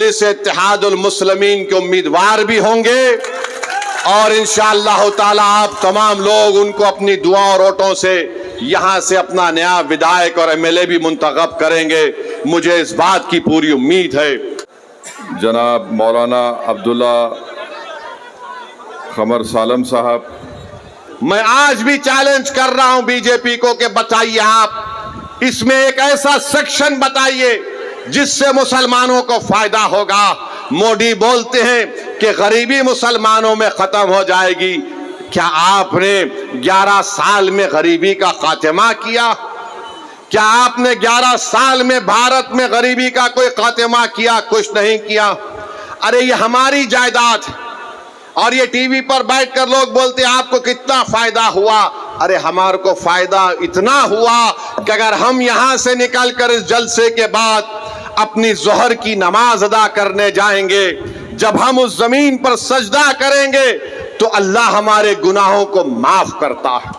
मजलिस इत्तेहादुल मुस्लिमीन के उम्मीदवार भी होंगे और इंशाअल्लाह ताला आप तमाम लोग उनको अपनी दुआ और वोटों से यहाँ से अपना नया विधायक और एमएलए भी मुंतखब करेंगे। मुझे इस बात की पूरी उम्मीद है। जनाब मौलाना अब्दुल्ला कमर सालम साहब, मैं आज भी चैलेंज कर रहा हूं बीजेपी को कि बताइए आप इसमें एक ऐसा सेक्शन बताइए जिससे मुसलमानों को फायदा होगा। मोदी बोलते हैं कि गरीबी मुसलमानों में खत्म हो जाएगी। क्या आपने 11 साल में गरीबी का खात्मा किया? क्या आपने 11 साल में भारत में गरीबी का कोई खात्मा किया? कुछ नहीं किया। अरे ये हमारी जायदाद, और ये टीवी पर बैठकर लोग बोलते हैं आपको कितना फायदा हुआ। अरे हमारे को फायदा इतना हुआ कि अगर हम यहां से निकलकर इस जलसे के बाद अपनी जोहर की नमाज अदा करने जाएंगे, जब हम उस जमीन पर सजदा करेंगे तो अल्लाह हमारे गुनाहों को माफ करता है।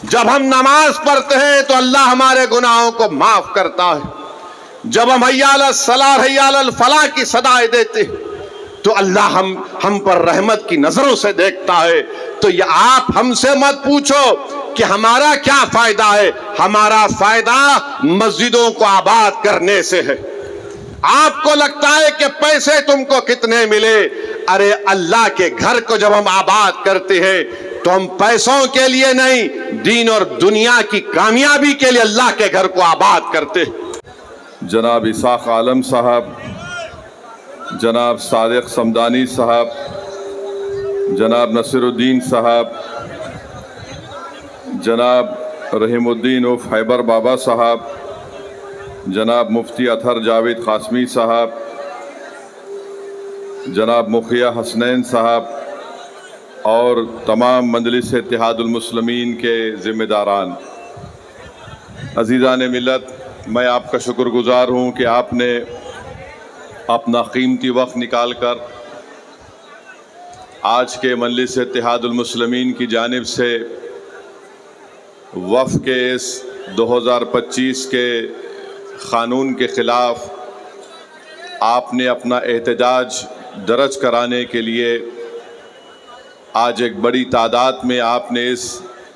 जब हम नमाज पढ़ते हैं तो अल्लाह हमारे गुनाहों को माफ करता है। जब हम हय्या अलस सलाह हय्या अलल फलाह की सदाएं देते हैं तो अल्लाह हम पर रहमत की नजरों से देखता है। तो ये आप हमसे मत पूछो कि हमारा क्या फायदा है। हमारा फायदा मस्जिदों को आबाद करने से है। आपको लगता है कि पैसे तुमको कितने मिले? अरे अल्लाह के घर को जब हम आबाद करते हैं तो हम पैसों के लिए नहीं, दीन और दुनिया की कामयाबी के लिए अल्लाह के घर को आबाद करते हैं। जनाब इसाक आलम साहब, जनाब सादिक समदानी साहब, जनाब नसीरुद्दीन साहब, जनाब रहीमुद्दीन उर्फ हैबर बाबा साहब, जनाब मुफ्ती अतहर जावेद कासमी साहब, जनाब मुखिया हसनैन साहब और तमाम मजलिस इत्तेहादुल मुस्लिमीन के ज़िम्मेदारान, अज़ीज़ान मिल्लत, मैं आपका शुक्रगुज़ार हूँ कि आपने अपना कीमती वक्त निकाल कर आज के मजलिस इत्तेहादुल मुस्लिमीन की जानिब से वफ़ के इस 2025 के क़ानून के ख़िलाफ़ आपने एहतजाज दर्ज कराने के लिए आज एक बड़ी तादाद में आपने इस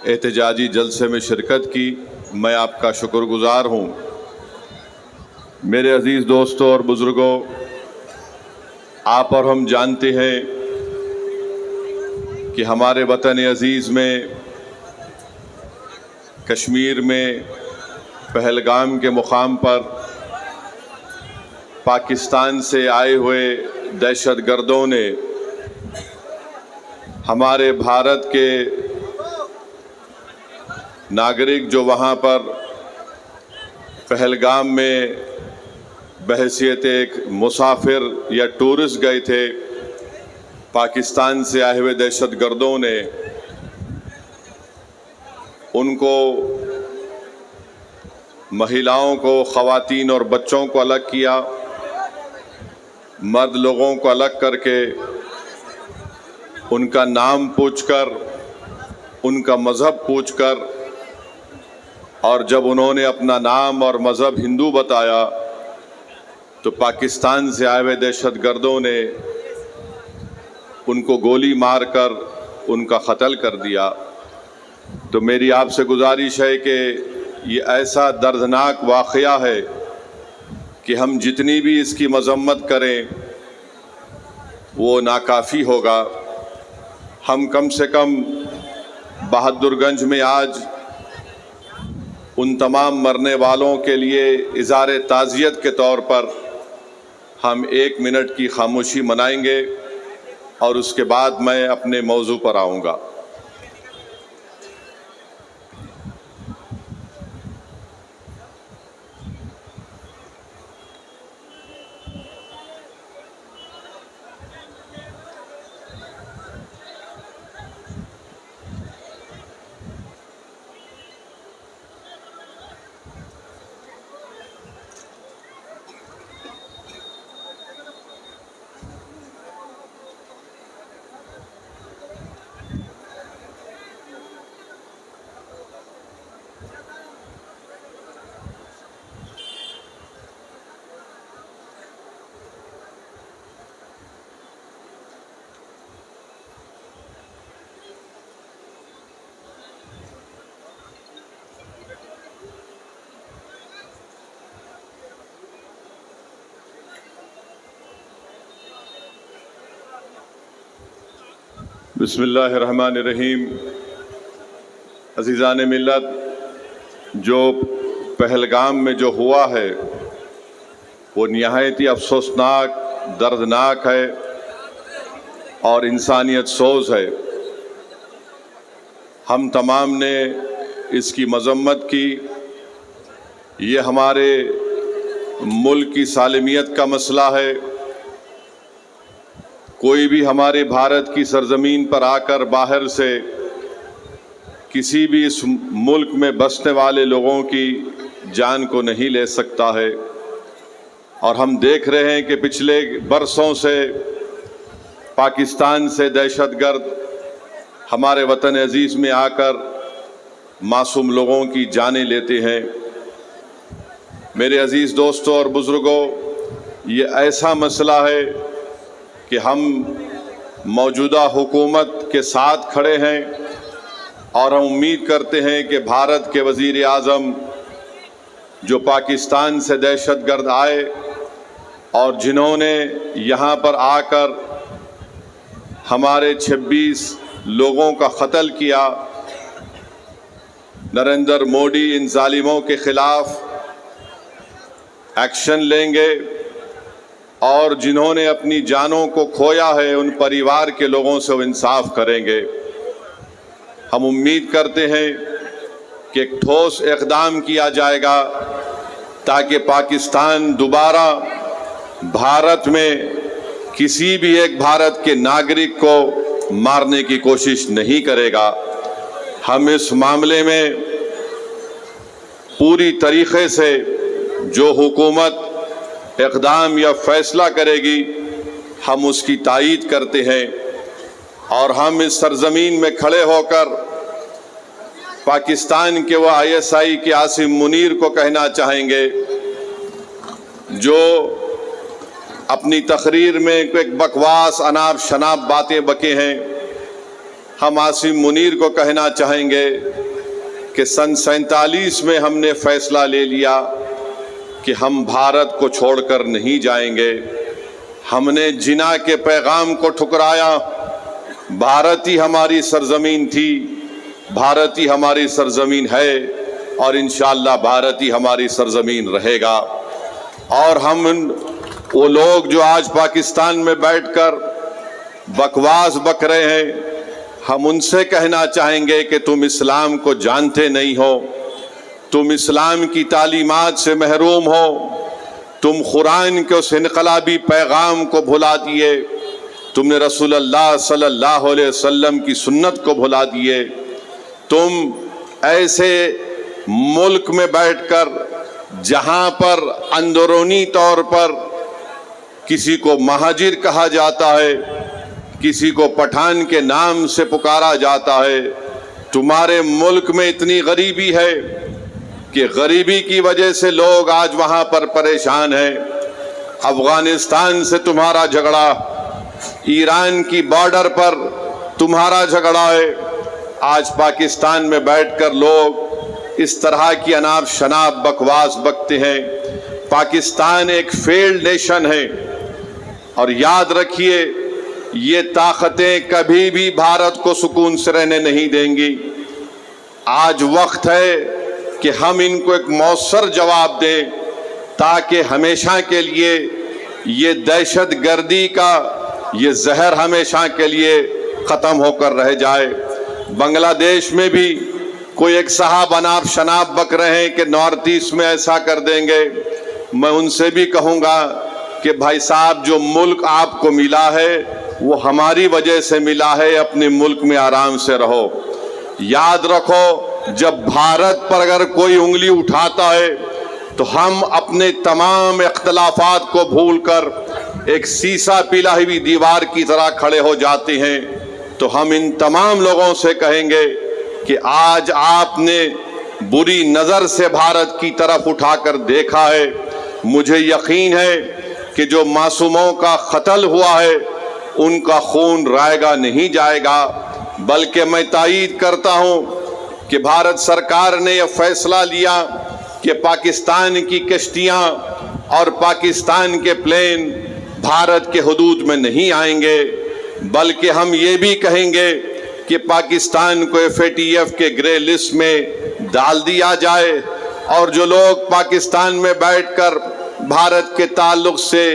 एहतजाजी जलसे में शिरकत की। मैं आपका शुक्रगुज़ार हूँ। मेरे अज़ीज़ दोस्तों और बुज़ुर्गों, आप और हम जानते हैं कि हमारे वतन अज़ीज़ में कश्मीर में पहलगाम के मुकाम पर पाकिस्तान से आए हुए दहशतगर्दों ने हमारे भारत के नागरिक जो वहाँ पर पहलगाम में बहैसियत एक मुसाफिर या टूरिस्ट गए थे, पाकिस्तान से आए हुए दहशतगर्दों ने उनको, महिलाओं को, ख़वातीन और बच्चों को अलग किया, मर्द लोगों को अलग करके उनका नाम पूछकर, उनका मज़हब पूछकर, और जब उन्होंने अपना नाम और मज़हब हिंदू बताया तो पाकिस्तान से आए हुए दहशतगर्दों ने उनको गोली मारकर उनका क़त्ल कर दिया। तो मेरी आपसे गुजारिश है कि ये ऐसा दर्दनाक वाक़या है कि हम जितनी भी इसकी मज़म्मत करें वो नाकाफ़ी होगा। हम कम से कम बहादुरगंज में आज उन तमाम मरने वालों के लिए इज़हार ताज़ियत के तौर पर हम 1 मिनट की खामोशी मनाएंगे और उसके बाद मैं अपने मौजू पर आऊँगा। बिस्मिल्लाहिर्रहमानिर्रहीम। अज़ीज़ान मिल्लत, जो पहलगाम में जो हुआ है वो निहायत ही अफसोसनाक, दर्दनाक है और इंसानियत सोज़ है। हम तमाम ने इसकी मज़म्मत की। ये हमारे मुल्क की सालिमियत का मसला है। कोई भी हमारे भारत की सरज़मीन पर आकर बाहर से किसी भी इस मुल्क में बसने वाले लोगों की जान को नहीं ले सकता है। और हम देख रहे हैं कि पिछले बरसों से पाकिस्तान से दहशतगर्द हमारे वतन अजीज़ में आकर मासूम लोगों की जानें लेते हैं। मेरे अजीज़ दोस्तों और बुज़ुर्गों, ये ऐसा मसला है कि हम मौजूदा हुकूमत के साथ खड़े हैं और हम उम्मीद करते हैं कि भारत के वज़ीर आज़म जो पाकिस्तान से दहशतगर्द आए और जिन्होंने यहाँ पर आकर हमारे 26 लोगों का कत्ल किया, नरेंद्र मोदी इन जालिमों के ख़िलाफ़ एक्शन लेंगे और जिन्होंने अपनी जानों को खोया है उन परिवार के लोगों से वो इंसाफ करेंगे। हम उम्मीद करते हैं कि एक ठोस इक़दाम किया जाएगा ताकि पाकिस्तान दोबारा भारत में किसी भी एक भारत के नागरिक को मारने की कोशिश नहीं करेगा। हम इस मामले में पूरी तरीक़े से जो हुकूमत इक़दाम या फ़ैसला करेगी हम उसकी तायीद करते हैं और हम इस सरज़मीन में खड़े होकर पाकिस्तान के वो ISI के आसिम मुनीर को कहना चाहेंगे जो अपनी तकरीर में एक बकवास अनाप शनाप बातें बके हैं। हम आसिम मुनीर को कहना चाहेंगे कि सन 47 में हमने फ़ैसला ले लिया कि हम भारत को छोड़कर नहीं जाएंगे। हमने जिना के पैगाम को ठुकराया। भारत ही हमारी सरज़मीन थी, भारत ही हमारी सरज़मीन है और इंशाअल्लाह भारत ही हमारी सरज़मीन रहेगा। और हम वो लोग जो आज पाकिस्तान में बैठकर बकवास बक रहे हैं, हम उनसे कहना चाहेंगे कि तुम इस्लाम को जानते नहीं हो, तुम इस्लाम की तालीमात से महरूम हो, तुम कुरान के उस इनकलाबी पैगाम को भुला दिए, तुमने रसूलुल्लाह सल्लल्लाहु अलैहि वसल्लम की सुन्नत को भुला दिए। तुम ऐसे मुल्क में बैठकर जहाँ पर अंदरूनी तौर पर किसी को महाजिर कहा जाता है, किसी को पठान के नाम से पुकारा जाता है, तुम्हारे मुल्क में इतनी गरीबी है कि गरीबी की वजह से लोग आज वहाँ पर परेशान हैं। अफ़गानिस्तान से तुम्हारा झगड़ा, ईरान की बॉर्डर पर तुम्हारा झगड़ा है। आज पाकिस्तान में बैठकर लोग इस तरह की अनाप शनाप बकवास बकते हैं। पाकिस्तान एक फेल्ड नेशन है और याद रखिए ये ताकतें कभी भी भारत को सुकून से रहने नहीं देंगी। आज वक्त है कि हम इनको एक मौसर जवाब दें ताकि हमेशा के लिए ये दहशत गर्दी का ये जहर हमेशा के लिए ख़त्म होकर रह जाए। बांग्लादेश में भी कोई एक साहब अनाप शनाप बक रहे हैं कि नॉर्थ ईस्ट में ऐसा कर देंगे। मैं उनसे भी कहूँगा कि भाई साहब, जो मुल्क आपको मिला है वो हमारी वजह से मिला है, अपने मुल्क में आराम से रहो। याद रखो, जब भारत पर अगर कोई उंगली उठाता है तो हम अपने तमाम इख्तलाफात को भूलकर एक सीसा पिला हुई दीवार की तरह खड़े हो जाते हैं। तो हम इन तमाम लोगों से कहेंगे कि आज आपने बुरी नज़र से भारत की तरफ उठाकर देखा है। मुझे यकीन है कि जो मासूमों का कत्ल हुआ है उनका खून रायगा नहीं जाएगा। बल्कि मैं तायीद करता हूँ कि भारत सरकार ने यह फैसला लिया कि पाकिस्तान की कश्तियाँ और पाकिस्तान के प्लेन भारत के हुदूद में नहीं आएंगे। बल्कि हम ये भी कहेंगे कि पाकिस्तान को FATF के ग्रे लिस्ट में डाल दिया जाए और जो लोग पाकिस्तान में बैठकर भारत के ताल्लुक से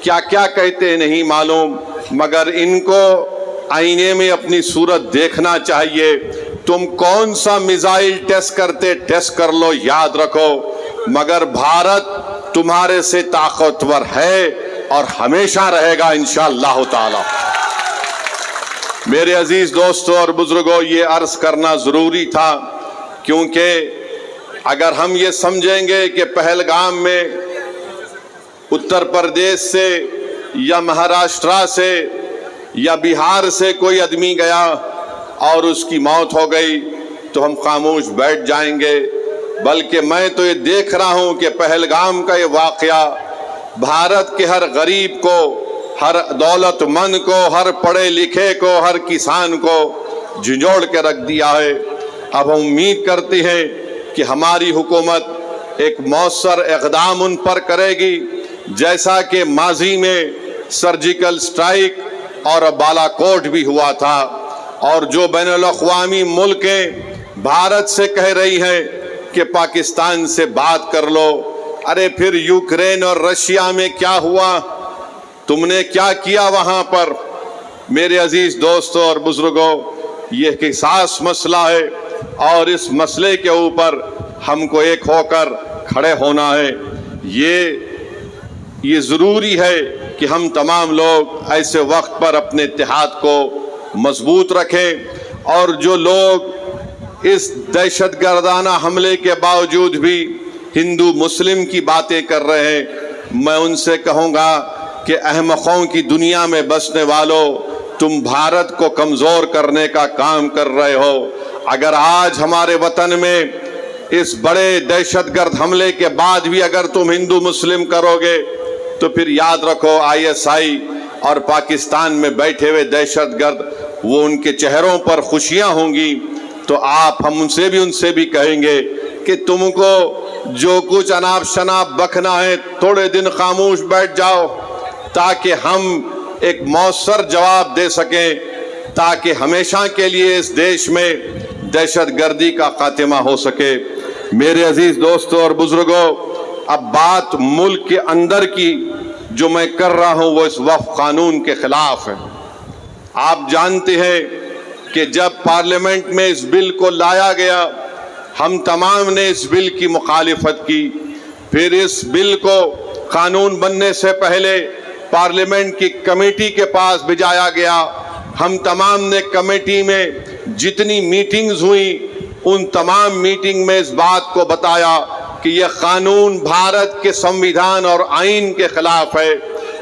क्या क्या कहते हैं नहीं मालूम, मगर इनको आईने में अपनी सूरत देखना चाहिए। तुम कौन सा मिसाइल टेस्ट करते टेस्ट कर लो, याद रखो, मगर भारत तुम्हारे से ताकतवर है और हमेशा रहेगा इंशाअल्लाह ताला। मेरे अजीज दोस्तों और बुजुर्गों, ये अर्ज करना जरूरी था, क्योंकि अगर हम ये समझेंगे कि पहलगाम में उत्तर प्रदेश से या महाराष्ट्र से या बिहार से कोई आदमी गया और उसकी मौत हो गई तो हम खामोश बैठ जाएंगे, बल्कि मैं तो ये देख रहा हूं कि पहलगाम का ये वाकया भारत के हर गरीब को, हर दौलतमंद को, हर पढ़े लिखे को, हर किसान को झिझोड़ के रख दिया है। अब हम उम्मीद करते हैं कि हमारी हुकूमत एक मौसर इक़दाम उन पर करेगी, जैसा कि माजी में सर्जिकल स्ट्राइक और बालाकोट भी हुआ था। और जो बैनुल-अक़वामी मुल्कें भारत से कह रही हैं कि पाकिस्तान से बात कर लो, अरे फिर यूक्रेन और रशिया में क्या हुआ, तुमने क्या किया वहां पर? मेरे अजीज दोस्तों और बुजुर्गों, ये एक हसास मसला है और इस मसले के ऊपर हमको एक होकर खड़े होना है। ये ज़रूरी है कि हम तमाम लोग ऐसे वक्त पर अपने इत्तेहाद को मजबूत रखें और जो लोग इस दहशतगर्दाना हमले के बावजूद भी हिंदू मुस्लिम की बातें कर रहे हैं, मैं उनसे कहूँगा कि अहमकों की दुनिया में बसने वालों, तुम भारत को कमज़ोर करने का काम कर रहे हो। अगर आज हमारे वतन में इस बड़े दहशतगर्द हमले के बाद भी अगर तुम हिंदू मुस्लिम करोगे तो फिर याद रखो ISI और पाकिस्तान में बैठे हुए दहशतगर्द, वो उनके चेहरों पर खुशियां होंगी। तो हम उनसे भी कहेंगे कि तुमको जो कुछ अनाप शनाप बकना है थोड़े दिन खामोश बैठ जाओ, ताकि हम एक मौसर जवाब दे सकें, ताकि हमेशा के लिए इस देश में दहशतगर्दी का खात्मा हो सके। मेरे अजीज दोस्तों और बुजुर्गों, अब बात मुल्क के अंदर की जो मैं कर रहा हूं वो इस वक्फ कानून के खिलाफ है। आप जानते हैं कि जब पार्लियामेंट में इस बिल को लाया गया, हम तमाम ने इस बिल की मुखालिफत की। फिर इस बिल को कानून बनने से पहले पार्लियामेंट की कमेटी के पास भिजाया गया। हम तमाम ने कमेटी में जितनी मीटिंग्स हुई उन तमाम मीटिंग में इस बात को बताया कि यह कानून भारत के संविधान और आइन के खिलाफ है।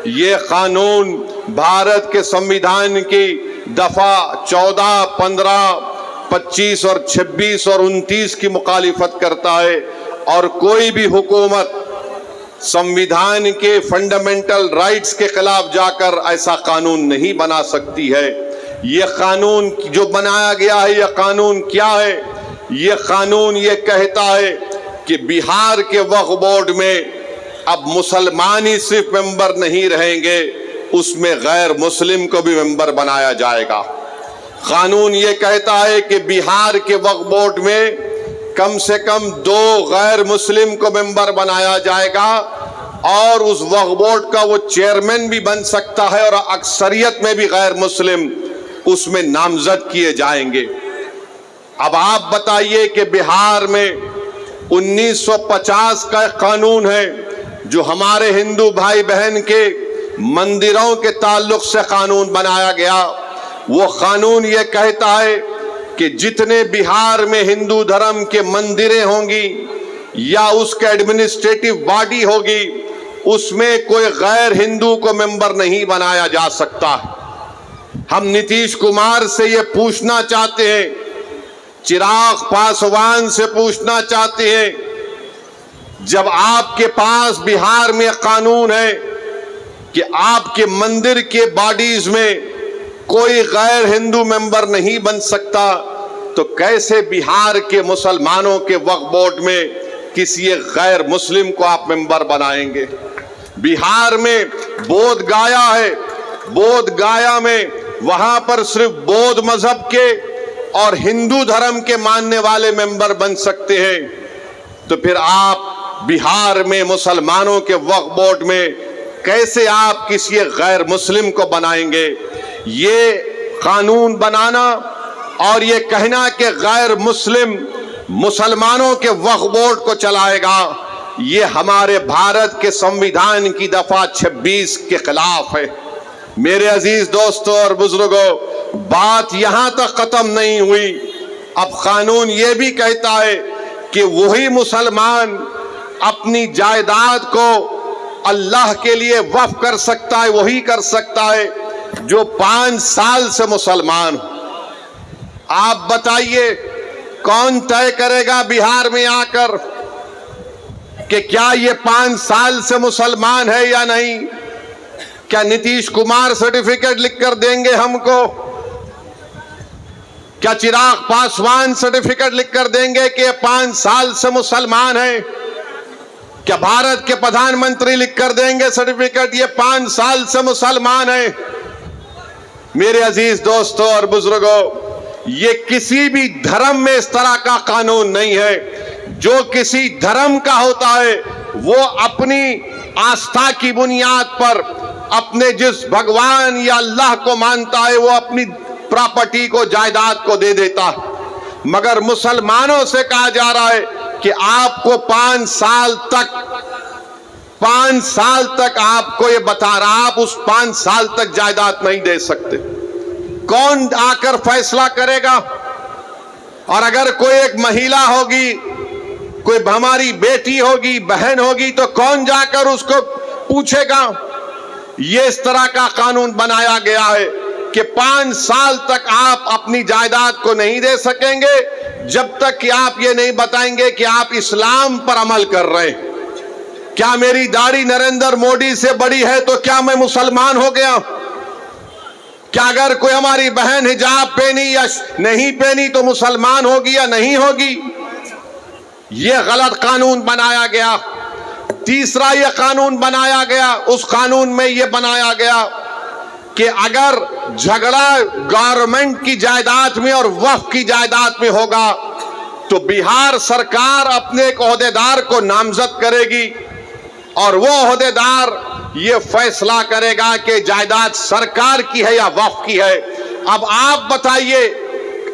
ये कानून भारत के संविधान की दफा 14, 15, 25 और 26 और 29 की मुखालिफत करता है और कोई भी हुकूमत संविधान के फंडामेंटल राइट्स के खिलाफ जाकर ऐसा कानून नहीं बना सकती है। ये कानून जो बनाया गया है, यह कानून क्या है? ये कानून ये कहता है कि बिहार के वक्फ बोर्ड में अब मुसलमान ही सिर्फ मेंबर नहीं रहेंगे, उसमें गैर मुस्लिम को भी मेंबर बनाया जाएगा। कानून ये कहता है कि बिहार के वक्फ बोर्ड में कम से कम 2 गैर मुस्लिम को मेंबर बनाया जाएगा और उस वक्फ बोर्ड का वो चेयरमैन भी बन सकता है और अक्सरियत में भी गैर मुस्लिम उसमें नामजद किए जाएंगे। अब आप बताइए कि बिहार में 1950 का कानून है जो हमारे हिंदू भाई बहन के मंदिरों के ताल्लुक से कानून बनाया गया। वो कानून ये कहता है कि जितने बिहार में हिंदू धर्म के मंदिरें होंगी या उसका एडमिनिस्ट्रेटिव बॉडी होगी, उसमें कोई गैर हिंदू को मेंबर नहीं बनाया जा सकता। हम नीतीश कुमार से ये पूछना चाहते हैं, चिराग पासवान से पूछना चाहते हैं, जब आपके पास बिहार में कानून है कि आपके मंदिर के बॉडीज में कोई गैर हिंदू मेंबर नहीं बन सकता, तो कैसे बिहार के मुसलमानों के वक्फ बोर्ड में किसी एक गैर मुस्लिम को आप मेंबर बनाएंगे? बिहार में बोध गया है, बोध गया में वहां पर सिर्फ बौद्ध मजहब के और हिंदू धर्म के मानने वाले मेंबर बन सकते हैं, तो फिर आप बिहार में मुसलमानों के वक्फ बोर्ड में कैसे आप किसी गैर मुस्लिम को बनाएंगे? ये कानून बनाना और ये कहना कि गैर मुस्लिम मुसलमानों के वक्फ बोर्ड को चलाएगा, ये हमारे भारत के संविधान की दफा 26 के खिलाफ है। मेरे अजीज दोस्तों और बुजुर्गों, बात यहां तक खत्म नहीं हुई। अब कानून ये भी कहता है कि वही मुसलमान अपनी जायदाद को अल्लाह के लिए वक्फ कर सकता है, वही कर सकता है जो 5 साल से मुसलमान हो। आप बताइए कौन तय करेगा बिहार में आकर कि क्या ये 5 साल से मुसलमान है या नहीं? क्या नीतीश कुमार सर्टिफिकेट लिखकर देंगे हमको? क्या चिराग पासवान सर्टिफिकेट लिखकर देंगे कि 5 साल से मुसलमान है? क्या भारत के प्रधानमंत्री लिखकर देंगे सर्टिफिकेट ये 5 साल से मुसलमान है? मेरे अजीज दोस्तों और बुजुर्गों, ये किसी भी धर्म में इस तरह का कानून नहीं है। जो किसी धर्म का होता है वो अपनी आस्था की बुनियाद पर अपने जिस भगवान या अल्लाह को मानता है वो अपनी प्रॉपर्टी को, जायदाद को दे देता है। मगर मुसलमानों से कहा जा रहा है कि आपको 5 साल तक आपको ये बता रहा, आप उस 5 साल तक जायदाद नहीं दे सकते। कौन आकर फैसला करेगा? और अगर कोई एक महिला होगी, कोई हमारी बेटी होगी, बहन होगी, तो कौन जाकर उसको पूछेगा? ये इस तरह का कानून बनाया गया है कि 5 साल तक आप अपनी जायदाद को नहीं दे सकेंगे जब तक कि आप ये नहीं बताएंगे कि आप इस्लाम पर अमल कर रहे हैं। क्या मेरी दाढ़ी नरेंद्र मोदी से बड़ी है तो क्या मैं मुसलमान हो गया? क्या अगर कोई हमारी बहन हिजाब पहनी या नहीं पहनी तो मुसलमान होगी या नहीं होगी? यह गलत कानून बनाया गया। तीसरा यह कानून बनाया गया, उस कानून में यह बनाया गया कि अगर झगड़ा गवर्नमेंट की जायदाद में और वक्फ की जायदाद में होगा तो बिहार सरकार अपने एक ओहदेदार को नामजद करेगी और वो ओहदेदार ये फैसला करेगा कि जायदाद सरकार की है या वक्फ की है। अब आप बताइए,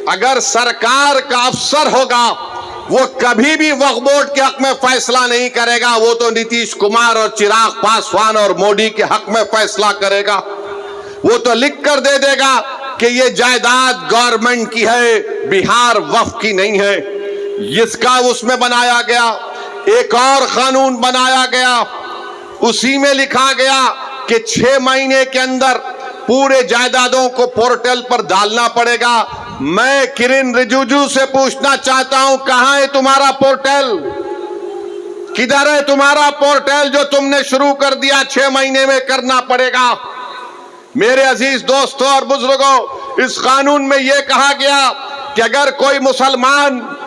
अगर सरकार का अफसर होगा वो कभी भी वक्फ बोर्ड के हक में फैसला नहीं करेगा, वो तो नीतीश कुमार और चिराग पासवान और मोदी के हक में फैसला करेगा। वो तो लिख कर दे देगा कि ये जायदाद गवर्नमेंट की है, बिहार वक्फ की नहीं है। इसका उसमें बनाया गया। एक और कानून बनाया गया, उसी में लिखा गया कि 6 महीने के अंदर पूरे जायदादों को पोर्टल पर डालना पड़ेगा। मैं किरेन रिजिजू से पूछना चाहता हूं, कहां है तुम्हारा पोर्टल? किधर है तुम्हारा पोर्टल जो तुमने शुरू कर दिया? 6 महीने में करना पड़ेगा। मेरे अजीज दोस्तों और बुजुर्गों, इस कानून में यह कहा गया कि अगर कोई मुसलमान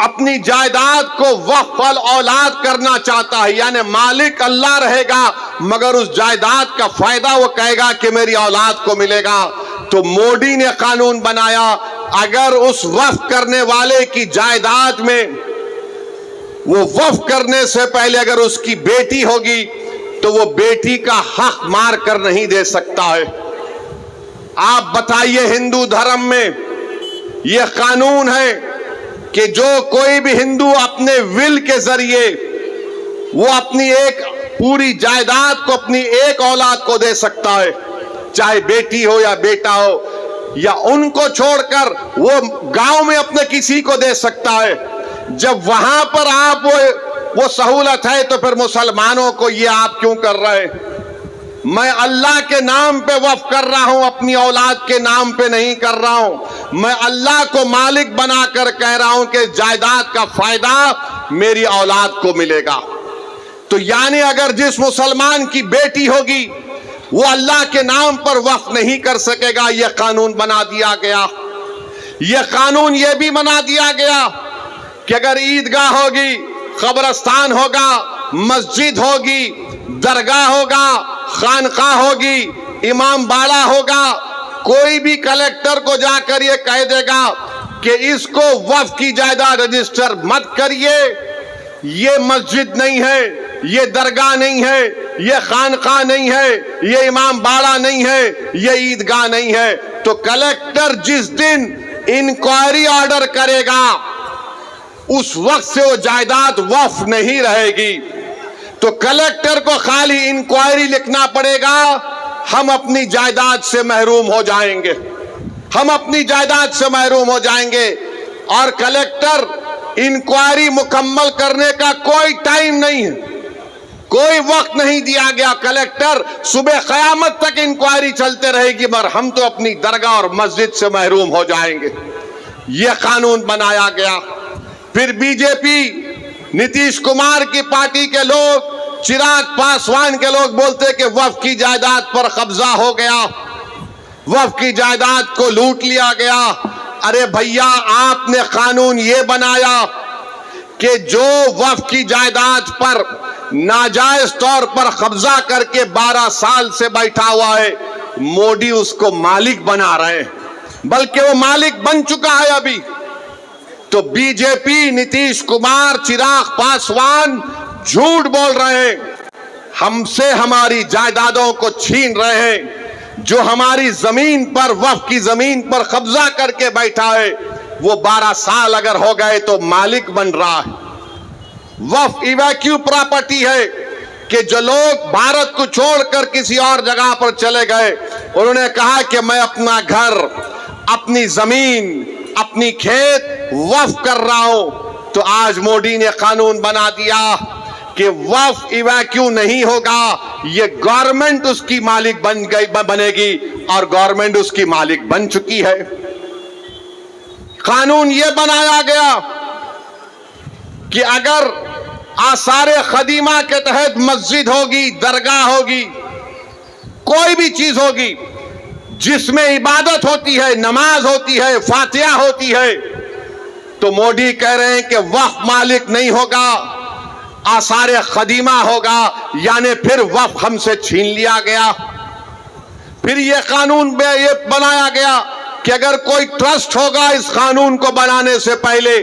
अपनी जायदाद को वक्फ अल औलाद करना चाहता है, यानी मालिक अल्लाह रहेगा मगर उस जायदाद का फायदा वो कहेगा कि मेरी औलाद को मिलेगा, तो मोदी ने कानून बनाया अगर उस वक्फ करने वाले की जायदाद में वो वक्फ करने से पहले अगर उसकी बेटी होगी तो वो बेटी का हक मार कर नहीं दे सकता है। आप बताइए, हिंदू धर्म में यह कानून है कि जो कोई भी हिंदू अपने विल के जरिए वो अपनी एक पूरी जायदाद को अपनी एक औलाद को दे सकता है, चाहे बेटी हो या बेटा हो, या उनको छोड़कर वो गांव में अपने किसी को दे सकता है। जब वहां पर आप वो सहूलत है तो फिर मुसलमानों को ये आप क्यों कर रहे हैं? मैं अल्लाह के नाम पे वक्फ कर रहा हूं, अपनी औलाद के नाम पे नहीं कर रहा हूं। मैं अल्लाह को मालिक बनाकर कह रहा हूं कि जायदाद का फायदा मेरी औलाद को मिलेगा। तो यानी अगर जिस मुसलमान की बेटी होगी वो अल्लाह के नाम पर वक्फ नहीं कर सकेगा, यह कानून बना दिया गया। यह कानून यह भी बना दिया गया कि अगर ईदगाह होगी, कब्रस्तान होगा, मस्जिद होगी, दरगाह होगा, खानकाह होगी, इमाम बाड़ा होगा, कोई भी कलेक्टर को जाकर ये कह देगा कि इसको वक्फ की जायदाद रजिस्टर मत करिए, ये मस्जिद नहीं है, ये दरगाह नहीं है, ये खानकाह नहीं है, ये इमाम बाड़ा नहीं है, ये ईदगाह नहीं है, तो कलेक्टर जिस दिन इंक्वायरी ऑर्डर करेगा उस वक्त से वो जायदाद वक्फ नहीं रहेगी। तो कलेक्टर को खाली इंक्वायरी लिखना पड़ेगा, हम अपनी जायदाद से महरूम हो जाएंगे, हम अपनी जायदाद से महरूम हो जाएंगे। और कलेक्टर इंक्वायरी मुकम्मल करने का कोई टाइम नहीं है, कोई वक्त नहीं दिया गया। कलेक्टर सुबह क़यामत तक इंक्वायरी चलते रहेगी, मगर हम तो अपनी दरगाह और मस्जिद से महरूम हो जाएंगे। यह कानून बनाया गया। फिर बीजेपी, नीतीश कुमार की पार्टी के लोग, चिराग पासवान के लोग बोलते कि वक्फ की जायदाद पर कब्जा हो गया, वक्फ की जायदाद को लूट लिया गया। अरे भैया, आपने कानून ये बनाया कि जो वक्फ की जायदाद पर नाजायज तौर पर कब्जा करके 12 साल से बैठा हुआ है, मोदी उसको मालिक बना रहे हैं, बल्कि वो मालिक बन चुका है अभी। तो बीजेपी, नीतीश कुमार, चिराग पासवान झूठ बोल रहे हैं, हमसे हमारी जायदादों को छीन रहे हैं। जो हमारी जमीन पर, वक्फ की जमीन पर कब्जा करके बैठा है, वो 12 साल अगर हो गए तो मालिक बन रहा है। वक्फ इवैक्यू प्रॉपर्टी है कि जो लोग भारत को छोड़कर किसी और जगह पर चले गए, उन्होंने कहा कि मैं अपना घर, अपनी जमीन, अपनी खेत वक्फ कर रहा हूं। तो आज मोदी ने कानून बना दिया कि वक्फ इवैक्यू नहीं होगा, ये गवर्नमेंट उसकी मालिक बनेगी, और गवर्नमेंट उसकी मालिक बन चुकी है। कानून ये बनाया गया कि अगर आसारे खदीमा के तहत मस्जिद होगी, दरगाह होगी, कोई भी चीज होगी जिसमें इबादत होती है, नमाज होती है, फातिहा होती है, तो मोदी कह रहे हैं कि वक्फ मालिक नहीं होगा, आसारे खदीमा होगा, यानी फिर वक्फ हमसे छीन लिया गया। फिर यह कानून में ये बनाया गया कि अगर कोई ट्रस्ट होगा इस कानून को बनाने से पहले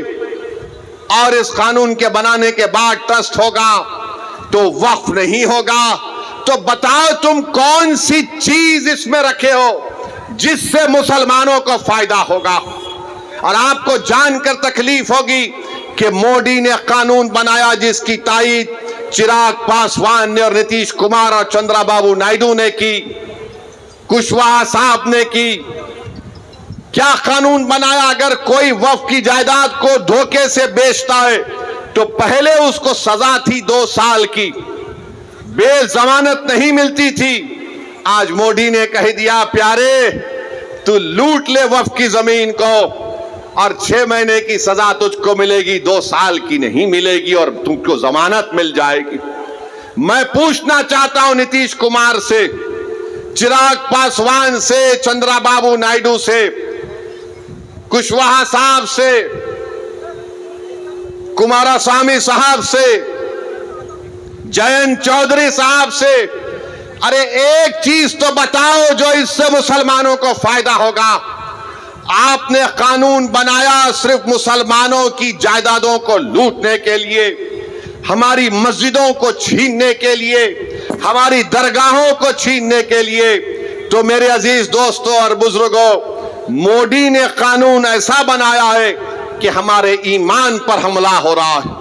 और इस कानून के बनाने के बाद ट्रस्ट होगा, तो वक्फ नहीं होगा। तो बताओ तुम कौन सी चीज इसमें रखे हो जिससे मुसलमानों को फायदा होगा। और आपको जानकर तकलीफ होगी कि मोदी ने कानून बनाया जिसकी तायीद चिराग पासवान ने और नीतीश कुमार और चंद्रबाबू नायडू ने की, कुशवाहा साहब ने की। क्या कानून बनाया, अगर कोई वक्फ की जायदाद को धोखे से बेचता है तो पहले उसको सजा थी 2 साल की, बेजमानत नहीं मिलती थी। आज मोदी ने कह दिया, प्यारे तू लूट ले वक्फ की जमीन को और 6 महीने की सजा तुझको मिलेगी, 2 साल की नहीं मिलेगी, और तुमको जमानत मिल जाएगी। मैं पूछना चाहता हूं नीतीश कुमार से, चिराग पासवान से, चंद्रबाबू नायडू से, कुशवाहा साहब से, कुमारस्वामी साहब से, जयंत चौधरी साहब से, अरे एक चीज तो बताओ जो इससे मुसलमानों को फायदा होगा। आपने कानून बनाया सिर्फ मुसलमानों की जायदादों को लूटने के लिए, हमारी मस्जिदों को छीनने के लिए, हमारी दरगाहों को छीनने के लिए। तो मेरे अजीज दोस्तों और बुजुर्गों, मोदी ने कानून ऐसा बनाया है कि हमारे ईमान पर हमला हो रहा है,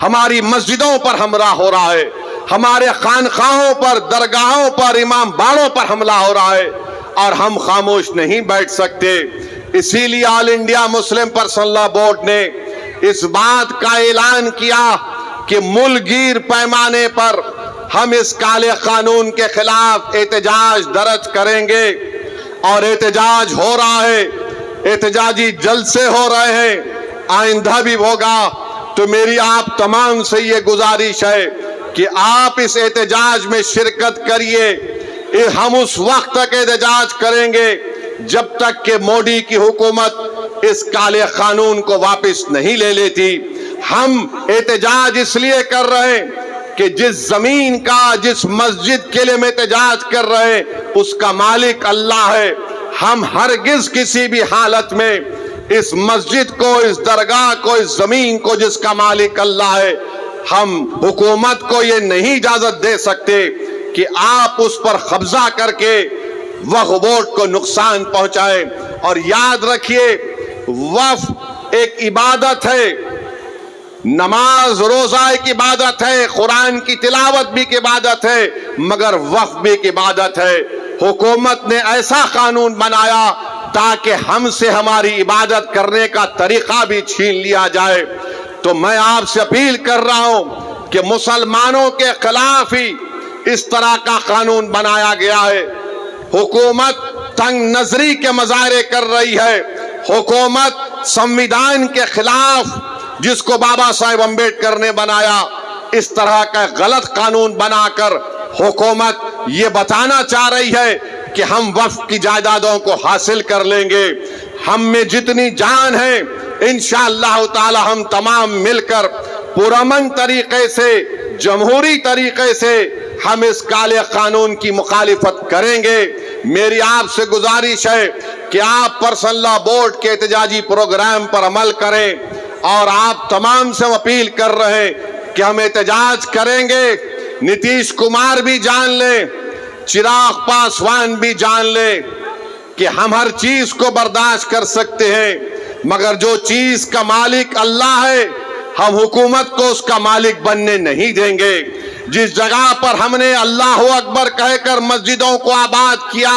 हमारी मस्जिदों पर हमला हो रहा है, हमारे खानकाहों पर, दरगाहों पर, इमाम बाड़ों पर हमला हो रहा है, और हम खामोश नहीं बैठ सकते। इसीलिए all India Muslim personal law board ने इस बात का ऐलान किया कि मुल्कगीर पैमाने पर हम इस काले कानून के खिलाफ एहतजाज दर्ज करेंगे। और एहतजाज हो रहा है, एहतजाजी जलसे हो रहे हैं, आइंदा भी होगा। तो मेरी आप तमाम से ये गुजारिश है कि आप इस एहतजाज में शिरकत करिए। हम उस वक्त तक एहतजाज करेंगे जब तक कि मोदी की हुकूमत इस काले कानून को वापस नहीं ले लेती। हम एहतजाज इसलिए कर रहे हैं कि जिस जमीन का, जिस मस्जिद के लिए हम एहतजाज कर रहे हैं, उसका मालिक अल्लाह है। हम हरगिज किसी भी हालत में इस मस्जिद को, इस दरगाह को, इस जमीन को जिसका मालिक अल्लाह है, हम हुकूमत को ये नहीं इजाजत दे सकते कि आप उस पर कब्जा करके वक्फ बोर्ड को नुकसान पहुंचाए। और याद रखिए, वक्फ एक इबादत है, नमाज रोजा एक इबादत है, कुरान की तिलावत भी एक इबादत है, मगर वक्फ भी एक इबादत है। हुकूमत ने ऐसा कानून बनाया ताकि हमसे हमारी इबादत करने का तरीका भी छीन लिया जाए। तो मैं आपसे अपील कर रहा हूं कि मुसलमानों के खिलाफ ही इस तरह का कानून बनाया गया है। हुकूमत तंग नजरी के मुजाहरे कर रही है। हुकूमत संविधान के खिलाफ, जिसको बाबा साहेब अम्बेडकर ने बनाया, इस तरह का गलत कानून बनाकर हुकूमत ये बताना चाह रही है कि हम वक्फ की जायदादों को हासिल कर लेंगे। हम में जितनी जान है, इंशाअल्लाह ताला हम तमाम मिलकर पुरअमन तरीके से, जमहूरी तरीके से हम इस काले कानून की मुखालिफत करेंगे। मेरी आपसे गुजारिश है कि आप पर्सनल लॉ बोर्ड के एहतजाजी प्रोग्राम पर अमल करें और आप तमाम से अपील कर रहे हैं कि हम एहतजाज करेंगे। नीतीश कुमार भी जान ले, चिराग पासवान भी जान ले कि हम हर चीज को बर्दाश्त कर सकते हैं, मगर जो चीज का मालिक अल्लाह है, हम हुकूमत को उसका मालिक बनने नहीं देंगे। जिस जगह पर हमने अल्लाह अकबर कहकर मस्जिदों को आबाद किया,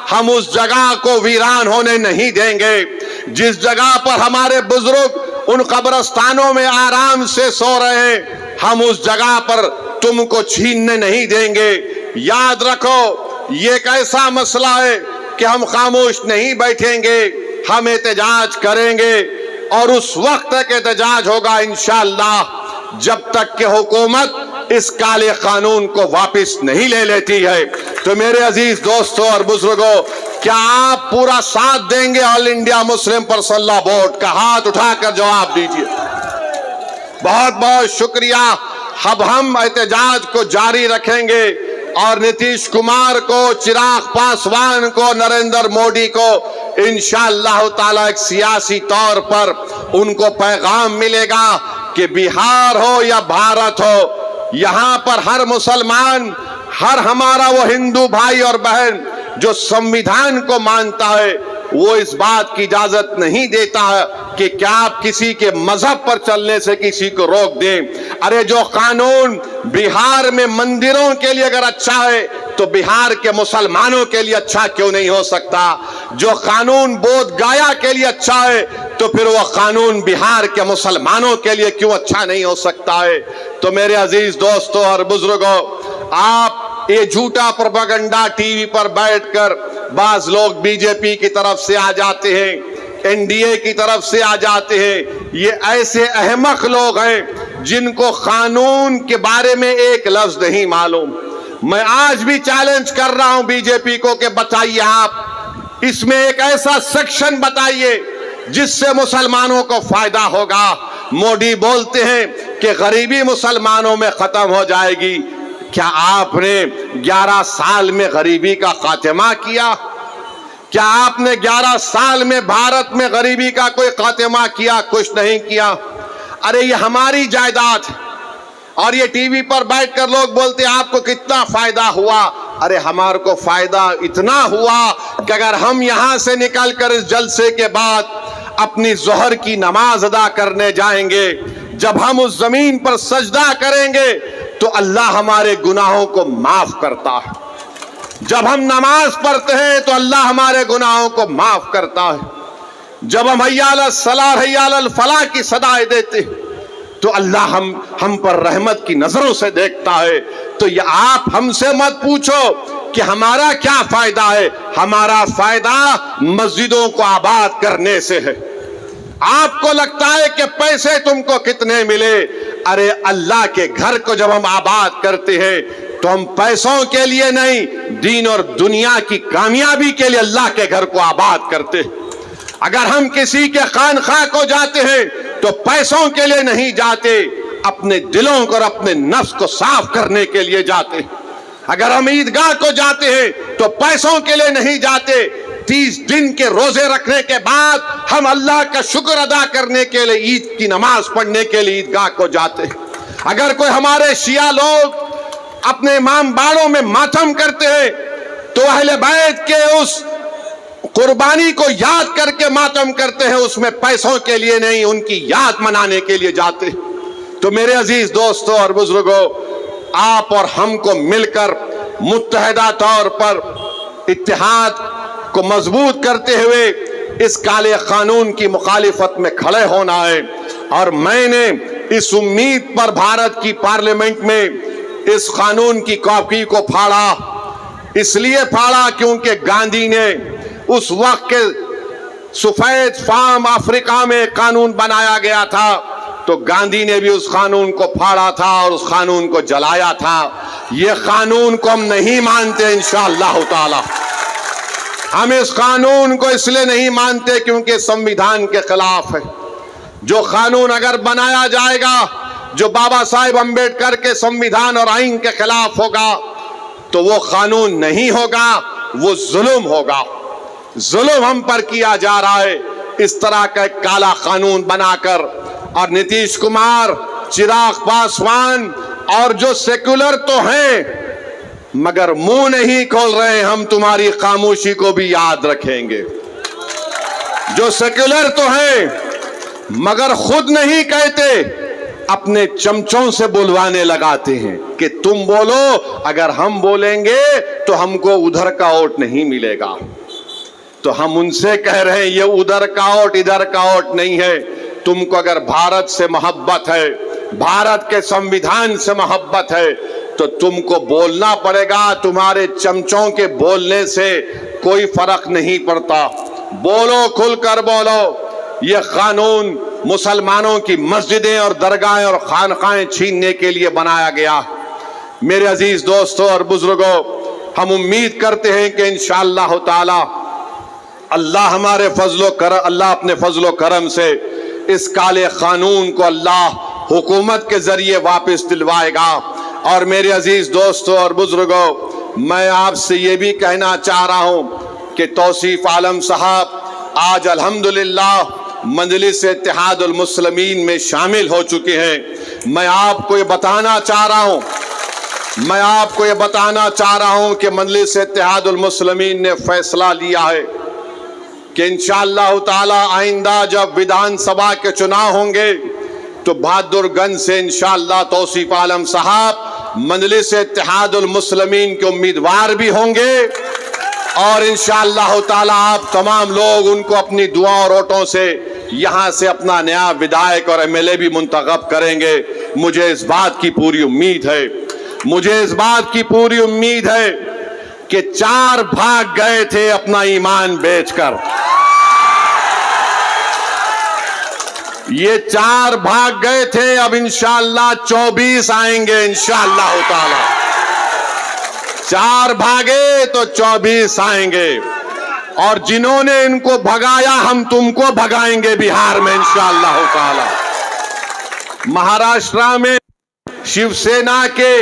हम उस जगह को वीरान होने नहीं देंगे। जिस जगह पर हमारे बुजुर्ग उन कब्रस्तानों में आराम से सो रहे हैं, हम उस जगह पर तुमको छीनने नहीं देंगे। याद रखो, ये एक ऐसा मसला है कि हम खामोश नहीं बैठेंगे, हम एहतजाज करेंगे और उस वक्त तक एहतजाज होगा इंशाअल्लाह जब तक कि हुकूमत इस काले कानून को वापस नहीं ले लेती है। तो मेरे अजीज दोस्तों और बुजुर्गों, क्या आप पूरा साथ देंगे all India Muslim personal law board का? हाथ उठाकर जवाब दीजिए। बहुत बहुत शुक्रिया। अब हम एहतजाज को जारी रखेंगे और नीतीश कुमार को, चिराग पासवान को, नरेंद्र मोदी को इंशाअल्लाह ताला एक सियासी तौर पर उनको पैगाम मिलेगा कि बिहार हो या भारत हो, यहां पर हर मुसलमान, हर हमारा वो हिंदू भाई और बहन जो संविधान को मानता है, वो इस बात की इजाजत नहीं देता है कि क्या आप किसी के मजहब पर चलने से किसी को रोक दें। अरे जो कानून बिहार में मंदिरों के लिए अगर अच्छा है तो बिहार के मुसलमानों के लिए अच्छा क्यों नहीं हो सकता? जो कानून बोध गया के लिए अच्छा है तो फिर वह कानून बिहार के मुसलमानों के लिए क्यों अच्छा नहीं हो सकता है? तो मेरे अजीज दोस्तों और बुजुर्गों, आप ये झूठा प्रोपेगेंडा टीवी पर बैठकर बाज लोग बीजेपी की तरफ से आ जाते हैं, एनडीए की तरफ से आ जाते हैं। ये ऐसे अहमक लोग हैं जिनको कानून के बारे में एक लफ्ज नहीं मालूम। मैं आज भी चैलेंज कर रहा हूं बीजेपी को कि बताइए, आप इसमें एक ऐसा सेक्शन बताइए जिससे मुसलमानों को फायदा होगा। मोदी बोलते हैं कि गरीबी मुसलमानों में खत्म हो जाएगी। क्या आपने 11 साल में गरीबी का खात्मा किया? क्या आपने 11 साल में भारत में गरीबी का कोई खात्मा किया? कुछ नहीं किया। अरे ये हमारी जायदाद है और ये टीवी पर बैठकर लोग बोलते हैं आपको कितना फायदा हुआ। अरे हमारे को फायदा इतना हुआ कि अगर हम यहां से निकलकर इस जलसे के बाद अपनी जोहर की नमाज अदा करने जाएंगे, जब हम उस जमीन पर सजदा करेंगे तो अल्लाह हमारे गुनाहों को माफ करता है। जब हम नमाज पढ़ते हैं तो अल्लाह हमारे गुनाहों को माफ करता है। जब हम हय्या अलस सलाह हय्या अलल फलाह की सदाएं देते हैं तो अल्लाह हम पर रहमत की नजरों से देखता है। तो ये आप हमसे मत पूछो कि हमारा क्या फायदा है। हमारा फायदा मस्जिदों को आबाद करने से है। आपको लगता है कि पैसे तुमको कितने मिले? अरे अल्लाह के घर को जब हम आबाद करते हैं तो हम पैसों के लिए नहीं, दीन और दुनिया की कामयाबी के लिए अल्लाह के घर को आबाद करते हैं। अगर हम किसी के खानखा को जाते हैं तो पैसों के लिए नहीं जाते, अपने दिलों को और अपने नफ्स को साफ करने के लिए जाते। अगर हम ईदगाह को जाते हैं तो पैसों के लिए नहीं जाते, 30 दिन के रोजे रखने के बाद हम अल्लाह का शुक्र अदा करने के लिए ईद की नमाज पढ़ने के लिए ईदगाह को जाते हैं। अगर कोई हमारे शिया लोग अपने इमाम बाड़ों में मातम करते हैं तो अहले बैत के उस कुर्बानी को याद करके मातम करते हैं, उसमें पैसों के लिए नहीं, उनकी याद मनाने के लिए जाते हैं। तो मेरे अजीज दोस्तों और बुजुर्गों, आप और हमको मिलकर मुत्तहदा तौर पर इत्तेहाद को मजबूत करते हुए इस काले कानून की मुखालिफत में खड़े होना है। और मैंने इस उम्मीद पर भारत की पार्लियामेंट में इस कानून की कॉपी को फाड़ा, इसलिए फाड़ा क्योंकि गांधी ने उस वक्त के सफेद फार्म अफ्रीका में कानून बनाया गया था, तो गांधी ने भी उस कानून को फाड़ा था और उस कानून को जलाया था। ये कानून को हम नहीं मानते इंशाअल्लाह ताला। हम इस कानून को इसलिए नहीं मानते क्योंकि संविधान के खिलाफ है। जो कानून अगर बनाया जाएगा जो बाबा साहेब अंबेडकर के संविधान और आईन के खिलाफ होगा तो वो कानून नहीं होगा, वो जुल्म होगा। जुल्म हम पर किया जा रहा है इस तरह का एक काला कानून बनाकर। और नीतीश कुमार, चिराग पासवान और जो सेक्युलर तो हैं मगर मुंह नहीं खोल रहे, हम तुम्हारी खामोशी को भी याद रखेंगे। जो सेक्युलर तो हैं मगर खुद नहीं कहते, अपने चमचों से बुलवाने लगाते हैं कि तुम बोलो, अगर हम बोलेंगे तो हमको उधर का वोट नहीं मिलेगा। तो हम उनसे कह रहे हैं ये उधर का वोट इधर का वोट नहीं है। तुमको अगर भारत से मोहब्बत है, भारत के संविधान से मोहब्बत है तो तुमको बोलना पड़ेगा। तुम्हारे चमचों के बोलने से कोई फर्क नहीं पड़ता। बोलो, खुलकर बोलो। यह कानून मुसलमानों की मस्जिदें और दरगाहें और खानकाहें छीनने के लिए बनाया गया। मेरे अजीज दोस्तों और बुजुर्गों, हम उम्मीद करते हैं कि इंशाअल्लाह ताला अल्लाह अपने फजलो करम से इस काले कानून को अल्लाह हुकूमत के जरिए वापस दिलवाएगा। और मेरे अजीज दोस्तों और बुजुर्गों, मैं आपसे ये भी कहना चाह रहा हूं कि तौसीफ आलम साहब आज अल्हम्दुलिल्लाह मजलिस इत्तेहादुल मुस्लिमीन में शामिल हो चुके हैं। मैं आपको ये बताना चाह रहा हूं कि मजलिस इत्तेहादुल मुस्लिमीन ने फैसला लिया है कि इंशाअल्लाह ताला आइंदा जब विधानसभा के चुनाव होंगे तो बहादुरगंज से इंशाअल्लाह तौसीफ आलम साहब मजलिस इत्तेहादुल मुस्लिमीन के उम्मीदवार भी होंगे। और इंशाअल्लाह ताला आप तमाम लोग उनको अपनी दुआ और वोटों से यहां से अपना नया विधायक और एमएलए भी मुंतखब करेंगे। मुझे इस बात की पूरी उम्मीद है कि 4 भाग गए थे अपना ईमान बेचकर, ये 4 भाग गए थे, अब इंशाअल्लाह 24 आएंगे इंशाअल्लाह ताला। 4 भागे तो 24 आएंगे। और जिन्होंने इनको भगाया हम तुमको भगाएंगे बिहार में इंशाअल्लाह ताला। महाराष्ट्र में शिवसेना के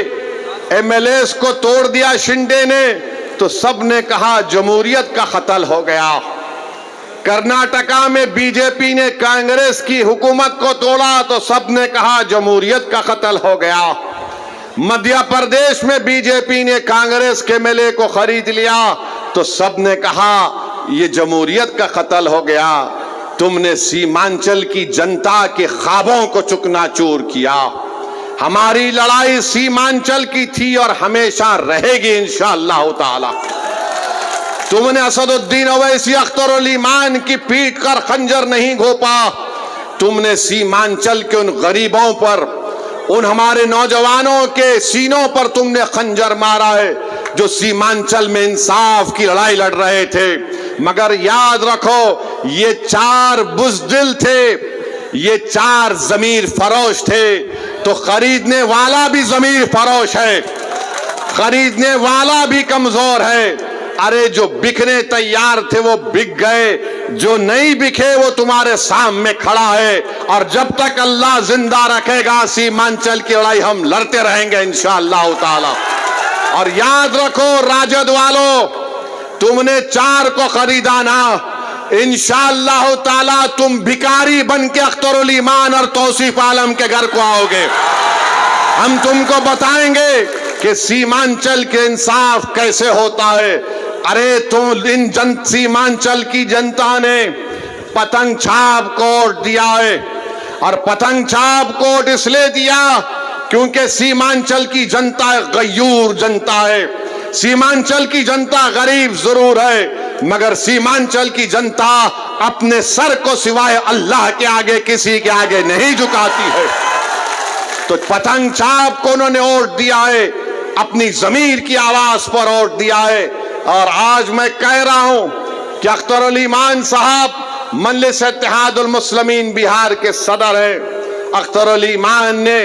एमएलएस को तोड़ दिया शिंदे ने तो सबने कहा जमहूरियत का कत्ल हो गया। कर्नाटका में बीजेपी ने कांग्रेस की हुकूमत को तोड़ा तो सबने कहा जमहूरियत का कत्ल हो गया। मध्य प्रदेश में बीजेपी ने कांग्रेस के एमएलए को खरीद लिया तो सबने कहा ये जमहूरियत का कत्ल हो गया। तुमने सीमांचल की जनता के ख्वाबों को चुकनाचूर किया। हमारी लड़ाई सीमांचल की थी और हमेशा रहेगी इंशाअल्लाह ताला। तुमने असदुद्दीन ओवैसी, अख्तर उल ईमान की पीठ कर खंजर नहीं घोपा। तुमने सीमांचल के उन गरीबों पर, उन हमारे नौजवानों के सीनों पर तुमने खंजर मारा है जो सीमांचल में इंसाफ की लड़ाई लड़ रहे थे। मगर याद रखो ये 4 बुज़दिल थे, ये 4 जमीर फरोश थे। तो खरीदने वाला भी जमीर फरोश है, खरीदने वाला भी कमजोर है। अरे जो बिकने तैयार थे वो बिक गए, जो नहीं बिके वो तुम्हारे सामने खड़ा है। और जब तक अल्लाह जिंदा रखेगा सीमांचल की लड़ाई हम लड़ते रहेंगे इंशाअल्लाह ताला। और याद रखो राजद वालों, तुमने 4 को खरीदा ना, इंशाअल्लाह ताला तुम भिखारी बन के अख्तरुल ईमान और तौसीफ आलम के घर को आओगे। हम तुमको बताएंगे कि सीमांचल के इंसाफ कैसे होता है। अरे तुम इन सीमांचल की जनता ने पतंग छाप कोड दिया है, और पतंग छाप कोड इसलिए दिया क्योंकि सीमांचल की जनता गयूर जनता है। सीमांचल की जनता गरीब जरूर है, मगर सीमांचल की जनता अपने सर को सिवाय अल्लाह के आगे किसी के आगे नहीं झुकाती है। तो पतंग छाप को उन्होंने वोट दिया है, अपनी जमीर की आवाज पर वोट दिया है। और आज मैं कह रहा हूं कि अख्तरुल ईमान साहब मजलिस इत्तेहादुल मुस्लिमीन बिहार के सदर हैं। अख्तरुल ईमान ने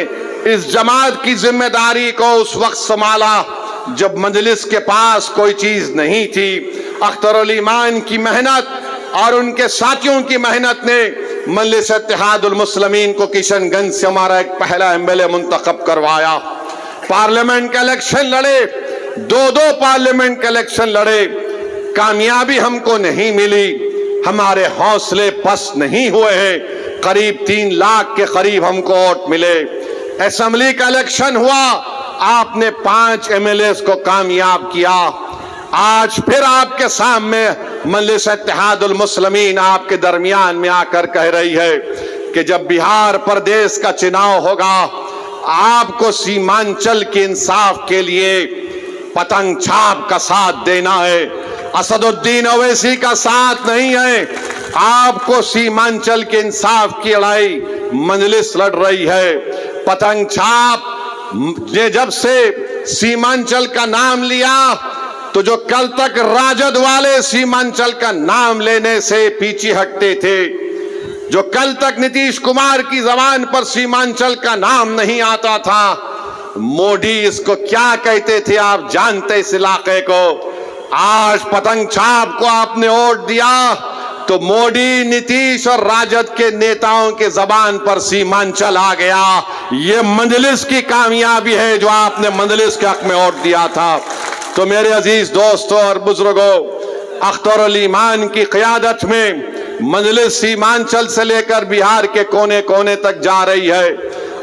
इस जमात की जिम्मेदारी को उस वक्त संभाला जब मजलिस के पास कोई चीज नहीं थी। अख्तरुल ईमान की मेहनत और उनके साथियों की मेहनत ने मजलिस इत्तेहादुल मुस्लिमीन को किशनगंज से हमारा एक पहला एमएलए मुंतखब करवाया। पार्लियामेंट का इलेक्शन लड़े, 2 पार्लियामेंट का इलेक्शन लड़े, कामयाबी हमको नहीं मिली। हमारे हौसले पस्त नहीं हुए हैं। करीब 3 लाख के करीब हमको वोट मिले। असेंबली का इलेक्शन हुआ, आपने 5 एमएलए को कामयाब किया। आज फिर आपके सामने मजलिस इत्तेहादुल मुस्लिमीन आपके दरमियान में आकर कह रही है कि जब बिहार प्रदेश का चुनाव होगा, आपको सीमांचल के इंसाफ के लिए पतंग छाप का साथ देना है, असदुद्दीन ओवैसी का साथ नहीं है। आपको सीमांचल के इंसाफ की लड़ाई मजलिस लड़ रही है। पतंग छाप ने जब से सीमांचल का नाम लिया, तो जो कल तक राजद वाले सीमांचल का नाम लेने से पीछे हटते थे, जो कल तक नीतीश कुमार की जबान पर सीमांचल का नाम नहीं आता था, मोदी इसको क्या कहते थे आप जानते इस इलाके को। आज पतंग छाप को आपने वोट दिया तो मोदी, नीतीश और राजद के नेताओं के जबान पर सीमांचल आ गया। ये मजलिस की कामयाबी है जो आपने मजलिस के हक में वोट दिया था। तो मेरे अजीज दोस्तों और बुजुर्गों, अख्तरुल ईमान की क़यादत में मजलिस सीमांचल से लेकर बिहार के कोने कोने तक जा रही है,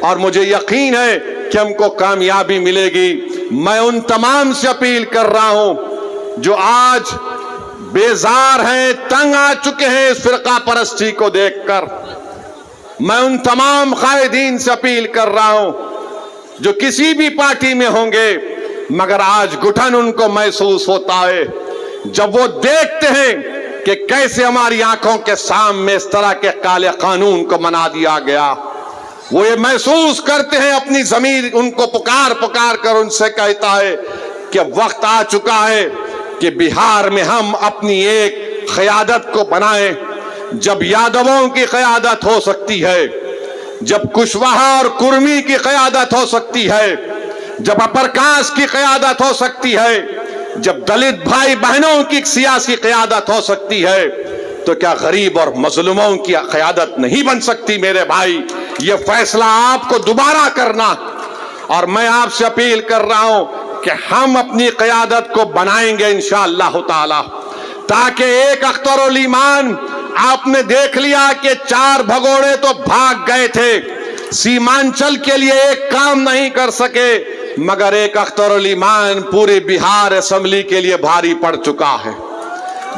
और मुझे यकीन है कि हमको कामयाबी मिलेगी। मैं उन तमाम से अपील कर रहा हूं जो आज बेजार हैं, तंग आ चुके हैं इस फिरका परस्ती को देखकर। मैं उन तमाम कायदीन से अपील कर रहा हूं जो किसी भी पार्टी में होंगे, मगर आज घुटन उनको महसूस होता है जब वो देखते हैं कि कैसे हमारी आंखों के सामने इस तरह के काले कानून को बना दिया गया। वो ये महसूस करते हैं, अपनी जमीर उनको पुकार पुकार कर उनसे कहता है कि वक्त आ चुका है कि बिहार में हम अपनी एक क़यादत को बनाएं। जब यादवों की क़यादत हो सकती है, जब कुशवाहा और कुर्मी की क़यादत हो सकती है, जब अप्रकाश की क़यादत हो सकती है, जब दलित भाई बहनों की सियासी क़यादत हो सकती है, तो क्या गरीब और मजलूमों की क़यादत नहीं बन सकती? मेरे भाई, ये फैसला आपको दोबारा करना, और मैं आपसे अपील कर रहा हूं कि हम अपनी क़यादत को बनाएंगे इंशाअल्लाह ताला, ताकि एक अख्तरुल ईमान, आपने देख लिया कि 4 भगोड़े तो भाग गए थे, सीमांचल के लिए एक काम नहीं कर सके, मगर एक अख्तरुल ईमान पूरे बिहार असेंबली के लिए भारी पड़ चुका है।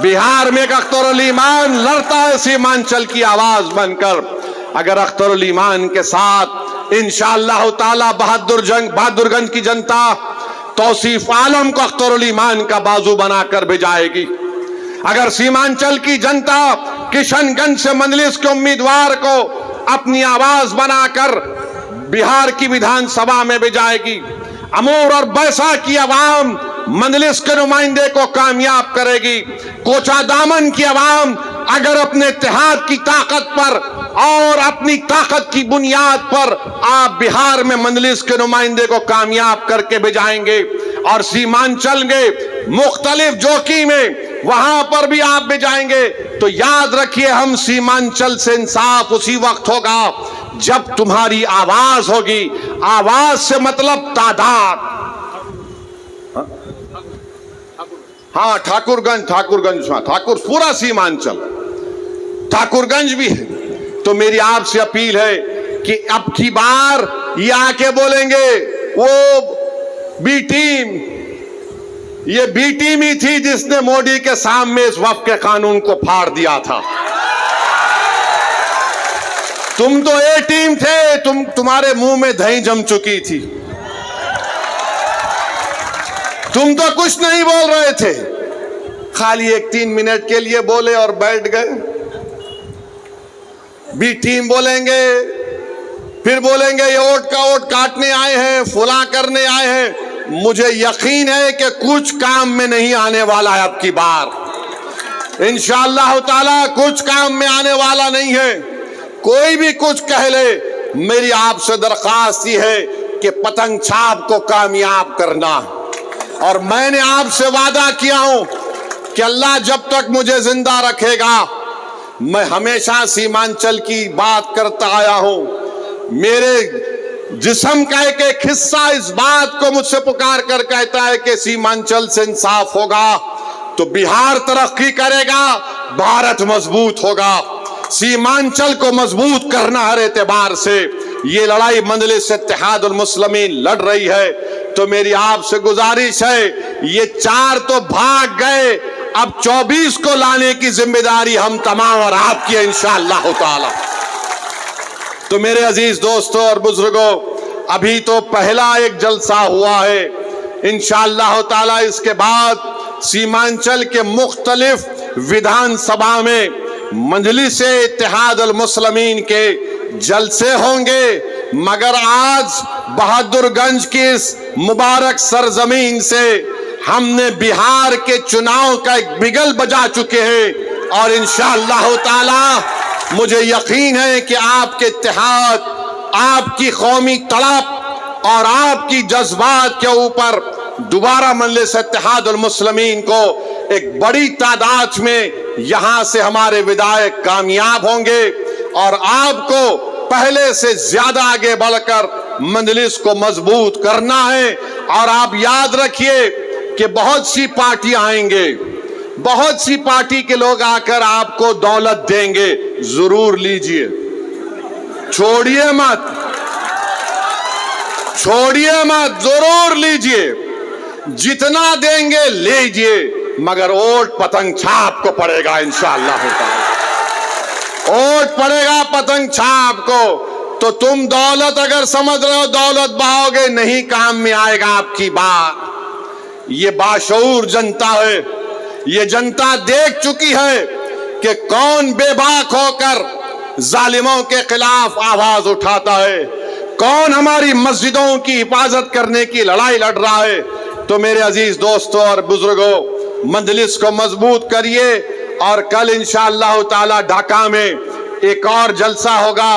बिहार में एक अख्तरुल ईमान लड़ता है सीमांचल की आवाज बनकर। अगर अख्तरुल ईमान के साथ इंशाअल्लाह ताला बहादुरगंज की जनता तौसीफ आलम को अख्तरुल ईमान का बाजू बनाकर भेजाएगी। अगर सीमांचल की जनता किशनगंज से मजलिस के उम्मीदवार को अपनी आवाज बनाकर बिहार की विधानसभा में भेजाएगी, अमूर और बैसा की आवाम मजलिस के नुमाइंदे को कामयाब करेगी, कोचा दामन की आवाम अगर अपने इत्तेहाद की ताकत पर और अपनी ताकत की बुनियाद पर आप बिहार में मजलिस के नुमाइंदे को कामयाब करके भेजाएंगे, और सीमांचल के मुख्तलिफ जोकी में वहां पर भी आप भेजाएंगे, तो याद रखिए हम सीमांचल से इंसाफ उसी वक्त होगा जब तुम्हारी आवाज होगी। आवाज से मतलब तादाद। हाँ, ठाकुरगंज, ठाकुर पूरा सीमांचल, ठाकुरगंज भी है। तो मेरी आपसे अपील है कि अब की बार ये आके बोलेंगे वो बी टीम, ये बी टीम ही थी जिसने मोदी के सामने इस वक्फ के कानून को फाड़ दिया था। तुम तो ए टीम थे, तुम्हारे मुंह में दही जम चुकी थी, तुम तो कुछ नहीं बोल रहे थे, खाली 1-3 मिनट के लिए बोले और बैठ गए। बी टीम बोलेंगे, फिर बोलेंगे ये वोट का वोट काटने आए हैं, फुला करने आए हैं। मुझे यकीन है कि कुछ काम में नहीं आने वाला है अब की बार, इंशाअल्लाह ताला कुछ काम में आने वाला नहीं है। कोई भी कुछ कह ले, मेरी आपसे दरखास्त ये है कि पतंग छाप को कामयाब करना। और मैंने आपसे वादा किया हूं कि अल्लाह जब तक मुझे जिंदा रखेगा, मैं हमेशा सीमांचल की बात करता आया हूं। मेरे जिस्म का एक हिस्सा इस बात को मुझसे पुकार कर कहता है कि सीमांचल से इंसाफ होगा तो बिहार तरक्की करेगा, भारत मजबूत होगा। सीमांचल को मजबूत करना हर एतबार से ये लड़ाई मजलिस इत्तेहादुल मुस्लिमीन लड़ रही है। तो मेरी आपसे गुजारिश है, ये 4 तो भाग गए, अब 24 को लाने की जिम्मेदारी हम तमाम और आपकी है इंशाअल्लाह ताला। तो मेरे अजीज दोस्तों और बुजुर्गों, अभी तो पहला एक जलसा हुआ है, इंशाअल्लाह ताला इसके बाद सीमांचल के मुख्तलिफ विधानसभा में मजलिस इत्तेहादुल मुस्लिमीन के जलसे होंगे। मगर आज बहादुरगंज की इस मुबारक सरजमीन से हमने बिहार के चुनाव का एक बिगल बजा चुके हैं और इंशाअल्लाह ताला मुझे यकीन है कि आपके इत्तेहाद, आपकी कौमी तड़प और आपकी जज्बात के ऊपर दोबारा मजलिस इत्तेहादुल मुस्लिमीन को एक बड़ी तादाद में यहां से हमारे विधायक कामयाब होंगे और आपको पहले से ज्यादा आगे बढ़कर मजलिस को मजबूत करना है। और आप याद रखिए कि बहुत सी पार्टियां आएंगे, बहुत सी पार्टी के लोग आकर आपको दौलत देंगे, जरूर लीजिए, छोड़िए मत, जरूर लीजिए, जितना देंगे लीजिए, मगर वोट पतंग छाप को पड़ेगा इंशाअल्लाह ताला, वोट पड़ेगा पतंग छाप को। तो तुम दौलत अगर समझ रहे हो दौलत बहाओगे, नहीं काम में आएगा आपकी बात। ये बाशऊर जनता है, ये जनता देख चुकी है कि कौन बेबाक होकर जालिमों के खिलाफ आवाज उठाता है, कौन हमारी मस्जिदों की हिफाजत करने की लड़ाई लड़ रहा है। तो मेरे अजीज दोस्तों और बुजुर्गों, मजलिस को मजबूत करिए और कल इंशाअल्लाह ताला ढाका में एक और जलसा होगा।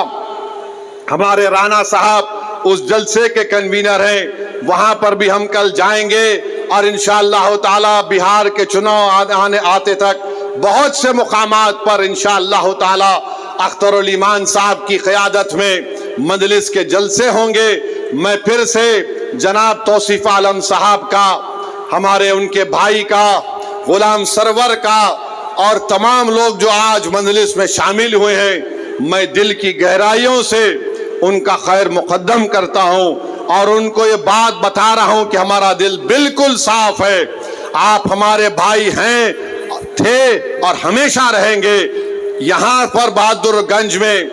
हमारे राणा साहब उस जलसे के कन्वीनर हैं, वहां पर भी हम कल जाएंगे और इंशाअल्लाह ताला बिहार के चुनाव आते तक बहुत से मुकामात पर इंशाअल्लाह ताला अख्तरुल ईमान साहब की क़यादत में मजलिस के जलसे होंगे। मैं फिर से जनाब तौसीफ आलम साहब का, हमारे उनके भाई का, गुलाम सरवर का और तमाम लोग जो आज मजलिस में शामिल हुए हैं, मैं दिल की गहराइयों से उनका खैर मुकद्दम करता हूं और उनको ये बात बता रहा हूं कि हमारा दिल बिल्कुल साफ है। आप हमारे भाई हैं, थे और हमेशा रहेंगे। यहां पर बहादुरगंज में,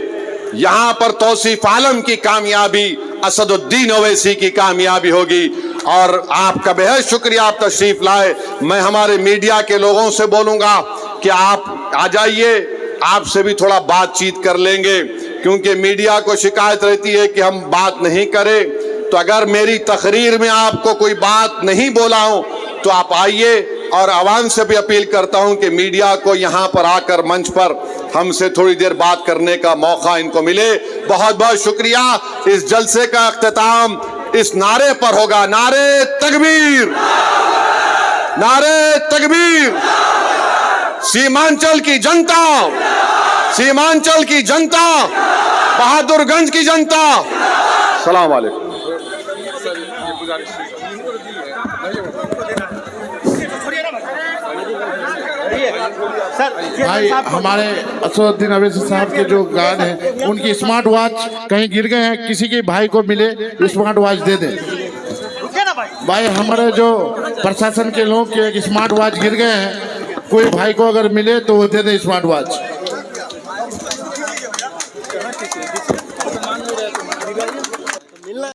यहां पर तौसीफ आलम की कामयाबी, असदुद्दीन ओवैसी की कामयाबी होगी। और आपका बेहद शुक्रिया, आप तशरीफ लाए। मैं हमारे मीडिया के लोगों से बोलूंगा कि आप आ जाइए, आपसे भी थोड़ा बातचीत कर लेंगे, क्योंकि मीडिया को शिकायत रहती है कि हम बात नहीं करें। तो अगर मेरी तकरीर में आपको कोई बात नहीं बोला हूं तो आप आइए। और आवाम से भी अपील करता हूं कि मीडिया को यहां पर आकर मंच पर हमसे थोड़ी देर बात करने का मौका इनको मिले। बहुत बहुत शुक्रिया। इस जलसे का अख्तिताम इस नारे पर होगा, नारे तकबीर, नारे तकबीर। सीमांचल की जनता, सीमांचल की जनता, बहादुरगंज की जनता, सलाम वालेकुम। गुजारिश भाई हमारे असदुद्दीन अवैसी साहब के जो गान है उनकी स्मार्ट वॉच कहीं गिर गए हैं, किसी के भाई को मिले स्मार्ट वॉच दे दें। भाई हमारे जो प्रशासन के लोग के एक स्मार्ट वॉच गिर गए हैं, कोई भाई को अगर मिले तो वो दे दें स्मार्ट वॉच।